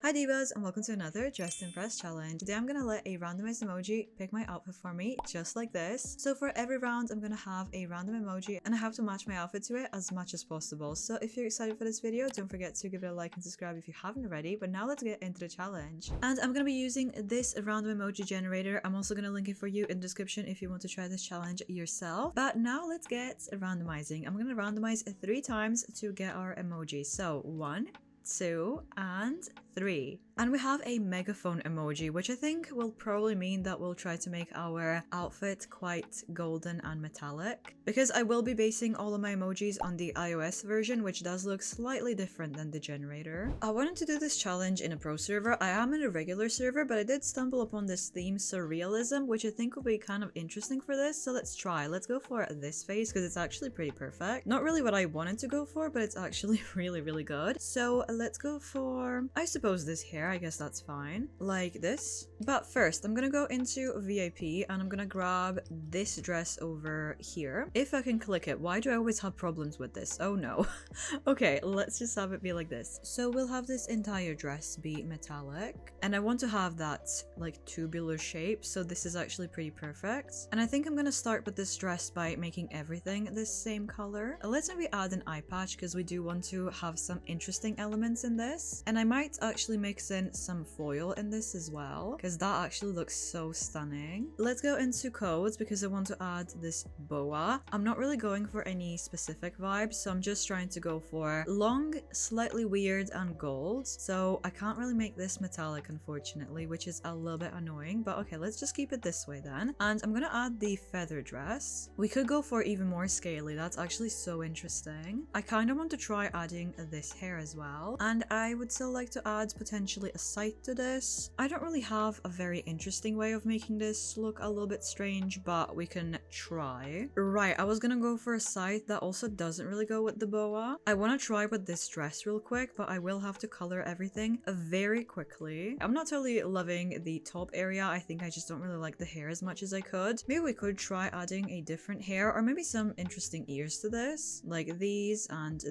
Hi Divas, and welcome to another Dress to Impress challenge. Today I'm gonna let a randomized emoji pick my outfit for me, just like this. So for every round, I'm gonna have a random emoji and I have to match my outfit to it as much as possible. So if you're excited for this video, don't forget to give it a like and subscribe if you haven't already. But now let's get into the challenge. And I'm gonna be using this random emoji generator. I'm also gonna link it for you in the description if you want to try this challenge yourself. But now let's get randomizing. I'm gonna randomize 3 times to get our emoji. So 1, 2, and 3. And we have a megaphone emoji, which I think will probably mean that we'll try to make our outfit quite golden and metallic. Because I will be basing all of my emojis on the iOS version, which does look slightly different than the generator. I wanted to do this challenge in a pro server. I am in a regular server, but I did stumble upon this theme, Surrealism, which I think will be kind of interesting for this. So let's try. Let's go for this face because it's actually pretty perfect. Not really what I wanted to go for, but it's actually really good. So let's go for, I suppose, this hair. I guess that's fine. Like this. But first, I'm gonna go into VIP and I'm gonna grab this dress over here. If I can click it. Why do I always have problems with this? Oh no. Okay, let's just have it be like this. So we'll have this entire dress be metallic. And I want to have that like tubular shape. So this is actually pretty perfect. And I think I'm gonna start with this dress by making everything this same color. Let's maybe add an eye patch because we do want to have some interesting elements in this. And I might actually mix in some foil in this as well because that actually looks so stunning. Let's go into codes because I want to add this boa. I'm not really going for any specific vibes, so I'm just trying to go for long, slightly weird, and gold. So I can't really make this metallic, unfortunately, which is a little bit annoying, but okay, let's just keep it this way then. And I'm gonna add the feather dress. We could go for even more scaly. That's actually so interesting. I kind of want to try adding this hair as well, and I would still like to add potentially a sight to this. I don't really have a very interesting way of making this look a little bit strange, but we can try. Right, I was gonna go for a scythe that also doesn't really go with the boa. I want to try with this dress real quick, but I will have to color everything very quickly. I'm not totally loving the top area. I think I just don't really like the hair as much as I could. Maybe we could try adding a different hair or maybe some interesting ears to this, like these and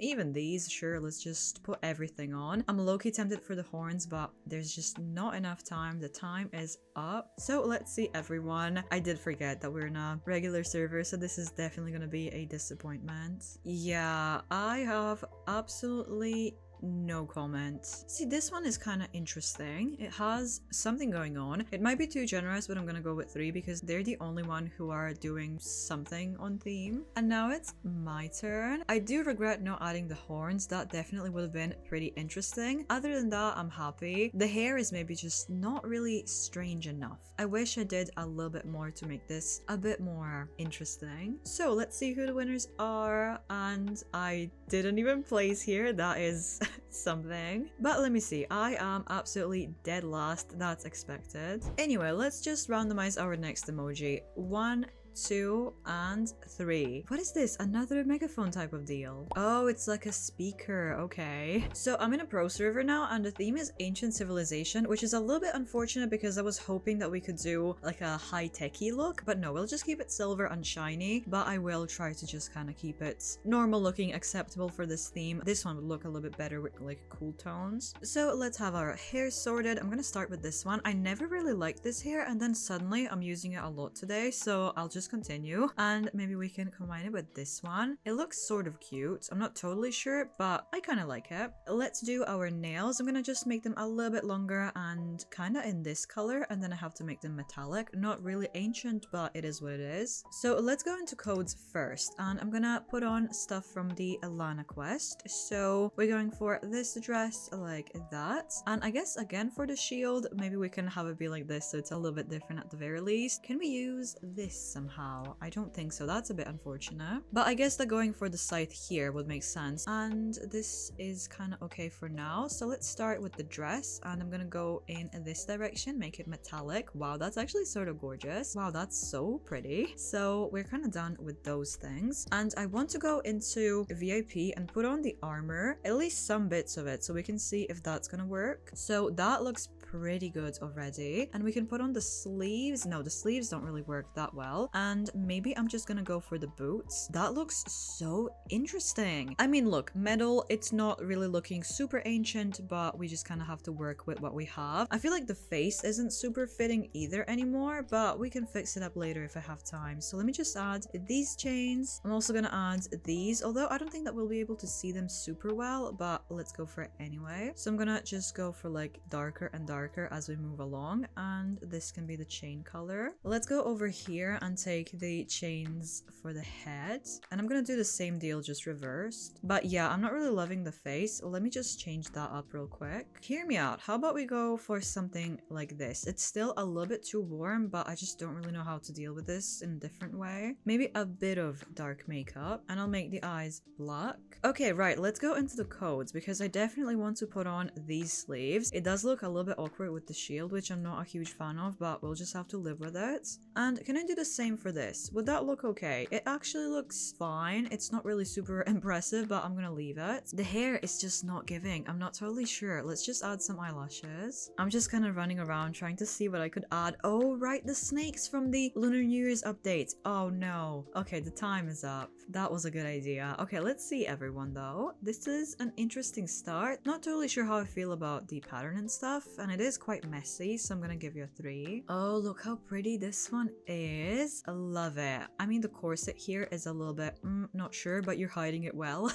even these. Sure, let's just put everything on. I'm low-key tempted for the horns, but there's just not enough time. The time is up. So let's see, everyone. I did forget that we're in a regular server, so this is definitely going to be a disappointment. Yeah, I have absolutely no comment. See, this one is kind of interesting. It has something going on. It might be too generous, but I'm gonna go with 3 because they're the only one who are doing something on theme. And now it's my turn. I do regret not adding the horns. That definitely would have been pretty interesting. Other than that, I'm happy. The hair is maybe just not really strange enough. I wish I did a little bit more to make this a bit more interesting. So let's see who the winners are. And I didn't even place here. That is something. But let me see. I am absolutely dead last. That's expected. Anyway, let's just randomize our next emoji. 1, 2, and 3. What is this? Another megaphone type of deal. Oh, it's like a speaker. Okay. So I'm in a pro server now and the theme is ancient civilization, which is a little bit unfortunate because I was hoping that we could do like a high-techy look, but no, we'll just keep it silver and shiny, but I will try to just kind of keep it normal looking, acceptable for this theme. This one would look a little bit better with like cool tones. So let's have our hair sorted. I'm gonna start with this one. I never really liked this hair and then suddenly I'm using it a lot today, so I'll just continue and maybe we can combine it with this one. It looks sort of cute. I'm not totally sure, but I kind of like it. Let's do our nails. I'm gonna just make them a little bit longer and kind of in this color, and then I have to make them metallic. Not really ancient, but it is what it is. So let's go into codes first, and I'm gonna put on stuff from the Alana quest. So we're going for this dress like that, and I guess again for the shield maybe we can have it be like this so it's a little bit different at the very least. Can we use this somehow? I don't think so. That's a bit unfortunate. But I guess that going for the scythe here would make sense. And this is kind of okay for now. So let's start with the dress. And I'm gonna go in this direction, make it metallic. Wow, that's actually sort of gorgeous. Wow, that's so pretty. So we're kind of done with those things. And I want to go into VIP and put on the armor, at least some bits of it, so we can see if that's gonna work. So that looks pretty good already. And we can put on the sleeves. No, the sleeves don't really work that well. And maybe I'm just gonna go for the boots. That looks so interesting. I mean, look, metal, it's not really looking super ancient, but we just kind of have to work with what we have. I feel like the face isn't super fitting either anymore, but we can fix it up later if I have time. So let me just add these chains. I'm also gonna add these, although I don't think that we'll be able to see them super well, but let's go for it anyway. So I'm gonna just go for like darker and darker as we move along, and this can be the chain color. Let's go over here and take the chains for the head, and I'm gonna do the same deal, just reversed. But yeah, I'm not really loving the face. Let me just change that up real quick. Hear me out. How about we go for something like this? It's still a little bit too warm, but I just don't really know how to deal with this in a different way. Maybe a bit of dark makeup, and I'll make the eyes black. Okay, right, let's go into the codes, because I definitely want to put on these sleeves. It does look a little bit awkward with the shield, which I'm not a huge fan of, but we'll just have to live with it. And can I do the same for this? Would that look okay? It actually looks fine. It's not really super impressive, but I'm gonna leave it. The hair is just not giving. I'm not totally sure. Let's just add some eyelashes. I'm just kind of running around trying to see what I could add. Oh, right, the snakes from the Lunar New Year's update. Oh no. Okay, the time is up. That was a good idea. Okay, let's see everyone though. This is an interesting start. Not totally sure how I feel about the pattern and stuff, and it is quite messy, so I'm gonna give you a 3. Oh, look how pretty this one is. I love it. I mean, the corset here is a little bit, not sure, but you're hiding it well.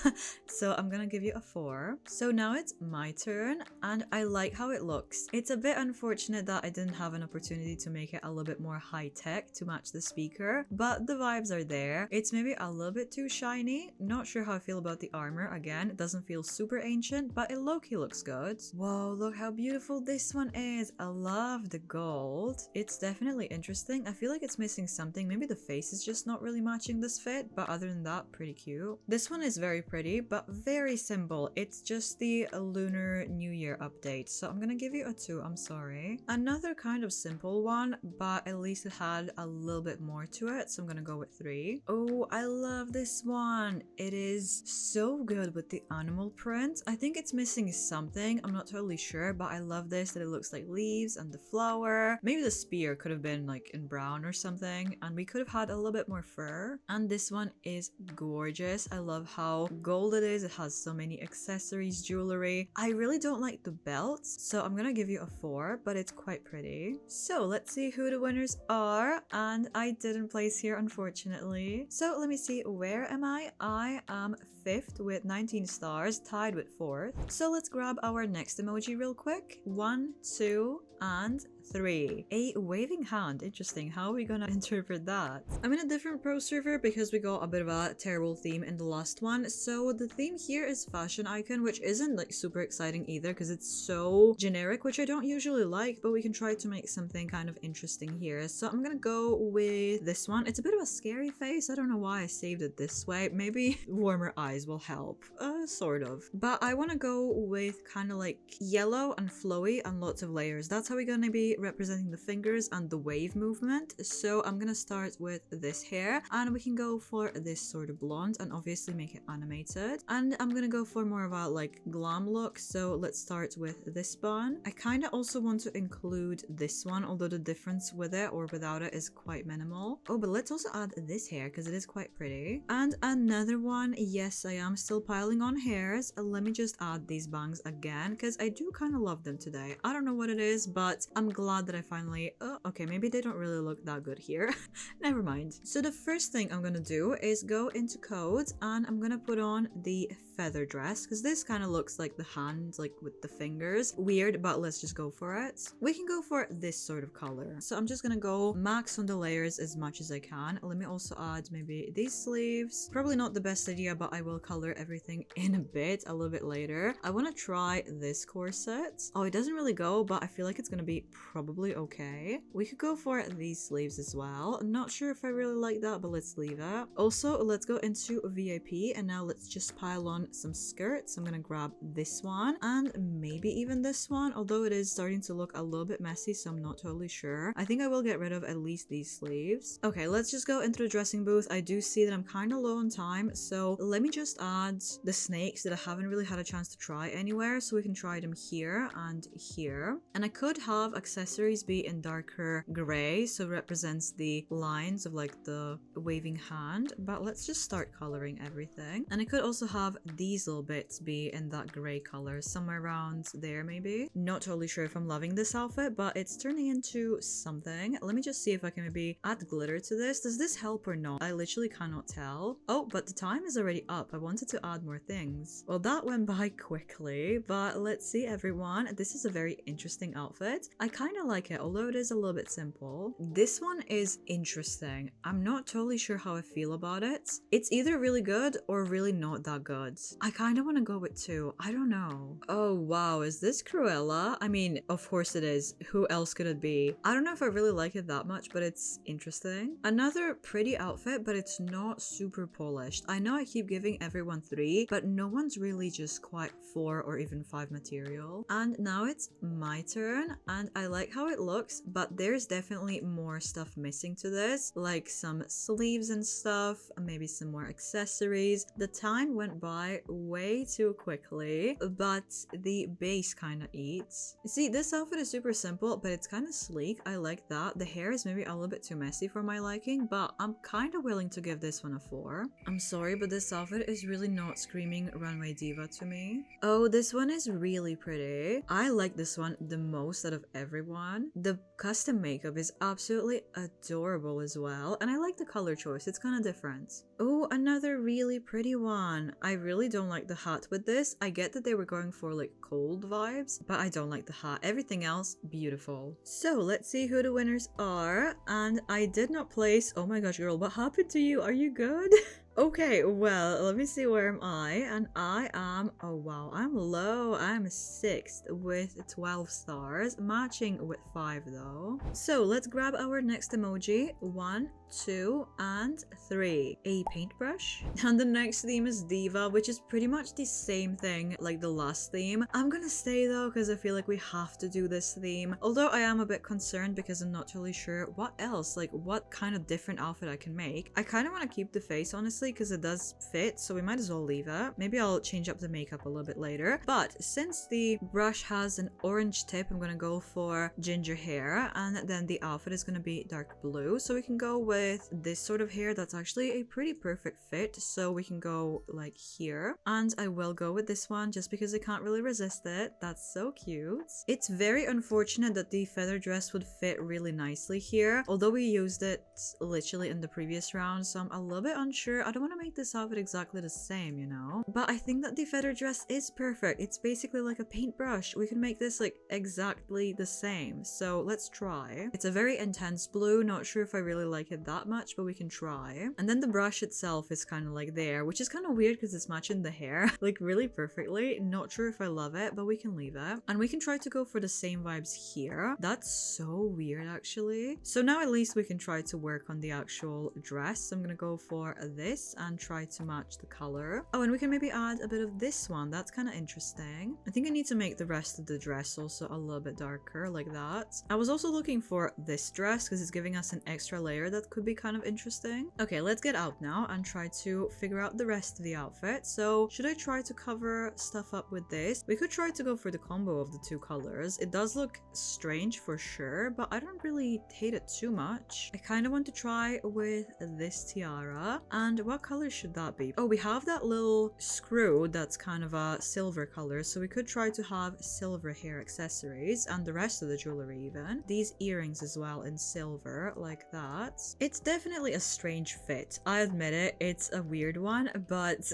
So I'm gonna give you a 4. So now it's my turn, and I like how it looks. It's a bit unfortunate that I didn't have an opportunity to make it a little bit more high-tech to match the speaker, but the vibes are there. It's maybe a little bit too shiny. Not sure how I feel about the armor. Again, it doesn't feel super ancient, but it low-key looks good. Whoa, look how beautiful this one is. I love the gold. It's definitely interesting. I feel like it's missing something. Maybe the face is just not really matching this fit, but other than that, pretty cute. This one is very pretty, but very simple. It's just the Lunar New Year update, so I'm gonna give you a 2. I'm sorry. Another kind of simple one, but at least it had a little bit more to it, so I'm gonna go with 3. Oh, I love this one. It is so good with the animal print. I think it's missing something. I'm not totally sure, but I love this, that it looks like leaves and the flower. Maybe the spear could have been like in brown or something, and we could have had a little bit more fur. And this one is gorgeous. I love how gold it is. It has so many accessories, jewelry. I really don't like the belts, so I'm gonna give you a 4, but it's quite pretty. So let's see who the winners are, and I didn't place here, unfortunately. So let me see, where am I? I am 5th with 19 stars, tied with 4th. So let's grab our next emoji real quick. 1, 2, and 3. A waving hand. Interesting. How are we gonna interpret that? I'm in a different pro server because we got a bit of a terrible theme in the last one. So the theme here is fashion icon, which isn't like super exciting either because it's so generic, which I don't usually like, but we can try to make something kind of interesting here. So I'm gonna go with this one. It's a bit of a scary face. I don't know why I saved it this way. Maybe warmer eyes will help. Sort of. But I want to go with kind of like yellow and flowy and lots of layers. That's how we're gonna be representing the fingers and the wave movement. So I'm gonna start with this hair, and we can go for this sort of blonde and obviously make it animated. And I'm gonna go for more of a like glam look, so let's start with this bun. I kind of also want to include this one, although the difference with it or without it is quite minimal. Oh, but let's also add this hair because it is quite pretty. And another one. Yes, I am still piling on hairs. Let me just add these bangs again because I do kind of love them today. I don't know what it is, but I'm glad that I finally... Oh, okay, maybe they don't really look that good here. Never mind. So the first thing I'm gonna do is go into codes, and I'm gonna put on the feather dress because this kind of looks like the hand, like with the fingers. Weird, but let's just go for it. We can go for this sort of color. So I'm just gonna go max on the layers as much as I can. Let me also add maybe these sleeves. Probably not the best idea, but I will color everything in a bit, a little bit later. I want to try this corset. Oh, it doesn't really go, but I feel like it's gonna be probably okay. We could go for these sleeves as well. I'm not sure if I really like that, but let's leave it. Also, let's go into VIP, and now let's just pile on on some skirts. I'm gonna grab this one and maybe even this one, although it is starting to look a little bit messy, so I'm not totally sure. I think I will get rid of at least these sleeves. Okay, let's just go into the dressing booth. I do see that I'm kind of low on time, so let me just add the snakes that I haven't really had a chance to try anywhere, so we can try them here and here. And I could have accessories be in darker gray, so it represents the lines of like the waving hand, but let's just start coloring everything. And I could also have these little bits be in that gray color, somewhere around there maybe. Not totally sure if I'm loving this outfit, but it's turning into something. Let me just see if I can maybe add glitter to this. Does this help or not? I literally cannot tell. Oh, but the time is already up. I wanted to add more things. Well, that went by quickly, but let's see everyone. This is a very interesting outfit. I kind of like it, although it is a little bit simple. This one is interesting. I'm not totally sure how I feel about it. It's either really good or really not that good. I kind of want to go with 2. I don't know. Oh, wow. Is this Cruella? I mean, of course it is. Who else could it be? I don't know if I really like it that much, but it's interesting. Another pretty outfit, but it's not super polished. I know I keep giving everyone 3, but no one's really just quite 4 or even 5 material. And now it's my turn, and I like how it looks, but there's definitely more stuff missing to this, like some sleeves and stuff, maybe some more accessories. The time went by way too quickly, but the base kind of eats. See, this outfit is super simple, but it's kind of sleek. I like that. The hair is maybe a little bit too messy for my liking, but I'm kind of willing to give this one a 4. I'm sorry, but this outfit is really not screaming runway diva to me. Oh, this one is really pretty. I like this one the most out of everyone. The custom makeup is absolutely adorable as well, and I like the color choice. It's kind of different. Oh, another really pretty one. I really don't like the hat with this. I get that they were going for like cold vibes, but I don't like the hat. Everything else, beautiful. So let's see who the winners are. And I did not place. Oh my gosh, girl, what happened to you? Are you good? Okay, well, let me see, where am I? And I am, oh wow, I'm low. I'm 6th with 12 stars, matching with 5 though. So let's grab our next emoji. 1, 2, and 3. A paintbrush. And the next theme is Diva, which is pretty much the same thing like the last theme. I'm gonna stay though, because I feel like we have to do this theme. Although I am a bit concerned because I'm not totally sure what else, like what kind of different outfit I can make. I kind of want to keep the face, honestly, because it does fit, so we might as well leave it. Maybe I'll change up the makeup a little bit later. But since the brush has an orange tip, I'm gonna go for ginger hair, and then the outfit is gonna be dark blue, so we can go with this sort of hair. That's actually a pretty perfect fit, so we can go like here. And I will go with this one just because I can't really resist it. That's so cute. It's very unfortunate that the feather dress would fit really nicely here, although we used it literally in the previous round, so I'm a little bit unsure. I don't want to make this outfit exactly the same, you know, but I think that the feather dress is perfect. It's basically like a paintbrush. We can make this like exactly the same, so let's try. It's a very intense blue. Not sure if I really like it that much, but we can try. And then the brush itself is kind of like there, which is kind of weird because it's matching the hair like really perfectly. Not sure if I love it, but we can leave it. And we can try to go for the same vibes here. That's so weird actually. So now at least we can try to work on the actual dress. So I'm gonna go for this and try to match the color. Oh, and we can maybe add a bit of this one. That's kind of interesting. I think I need to make the rest of the dress also a little bit darker like that. I was also looking for this dress because it's giving us an extra layer that could be kind of interesting. Okay, let's get out now and try to figure out the rest of the outfit. So should I try to cover stuff up with this? We could try to go for the combo of the 2 colors. It does look strange for sure, but I don't really hate it too much. I kind of want to try with this tiara. And what color should that be? Oh, we have that little screw that's kind of a silver color, so we could try to have silver hair accessories and the rest of the jewelry even. These earrings as well in silver like that. It's definitely a strange fit. I admit it, it's a weird one, but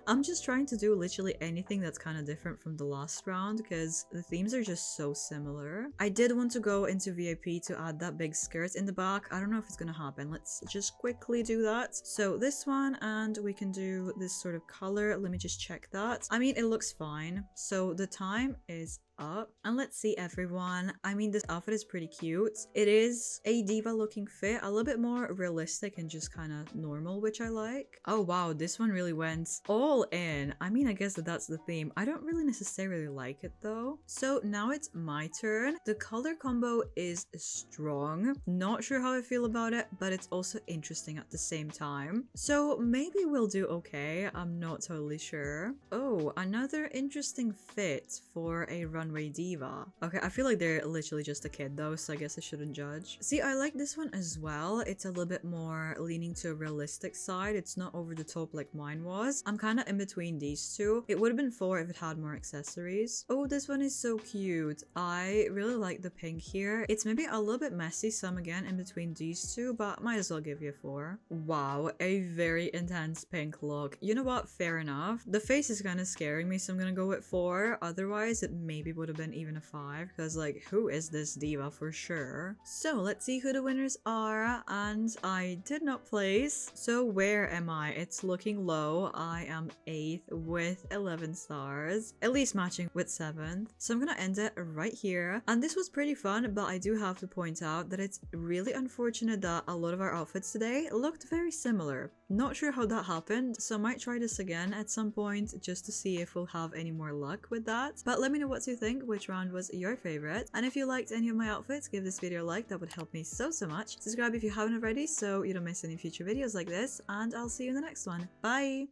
I'm just trying to do literally anything that's kind of different from the last round because the themes are just so similar. I did want to go into VIP to add that big skirt in the back. I don't know if it's gonna happen. Let's just quickly do that. So this one, and we can do this sort of color. Let me just check that. I mean, it looks fine. So the time is up. And let's see everyone. I mean, this outfit is pretty cute. It is a diva looking fit, a little bit more realistic and just kind of normal, which I like. Oh wow, this one really went all in. I mean, I guess that's the theme. I don't really necessarily like it though. So now it's my turn. The color combo is strong. Not sure how I feel about it, but it's also interesting at the same time. So maybe we'll do okay. I'm not totally sure. Oh, another interesting fit for a runway diva. Okay, I feel like they're literally just a kid though, so I guess I shouldn't judge. See, I like this one as well. It's a little bit more leaning to a realistic side. It's not over the top like mine was. I'm kind of in between these two. It would have been 4 if it had more accessories. Oh, this one is so cute. I really like the pink here. It's maybe a little bit messy, so I'm again in between these two, but might as well give you a 4. Wow, a very intense pink look. You know what? Fair enough. The face is kind of scaring me, so I'm gonna go with 4. Otherwise, it maybe would have been even a 5, because like, who is this diva for sure? So let's see who the winners are, and I did not place. So where am I? It's looking low. I am 8th with 11 stars, at least matching with 7th. So I'm gonna end it right here. And this was pretty fun, but I do have to point out that it's really unfortunate that a lot of our outfits today looked very similar. Not sure how that happened, so I might try this again at some point just to see if we'll have any more luck with that. But let me know what you think, which round was your favorite. And if you liked any of my outfits, give this video a like, that would help me so much. Subscribe if you haven't already so you don't miss any future videos like this, and I'll see you in the next one. Bye!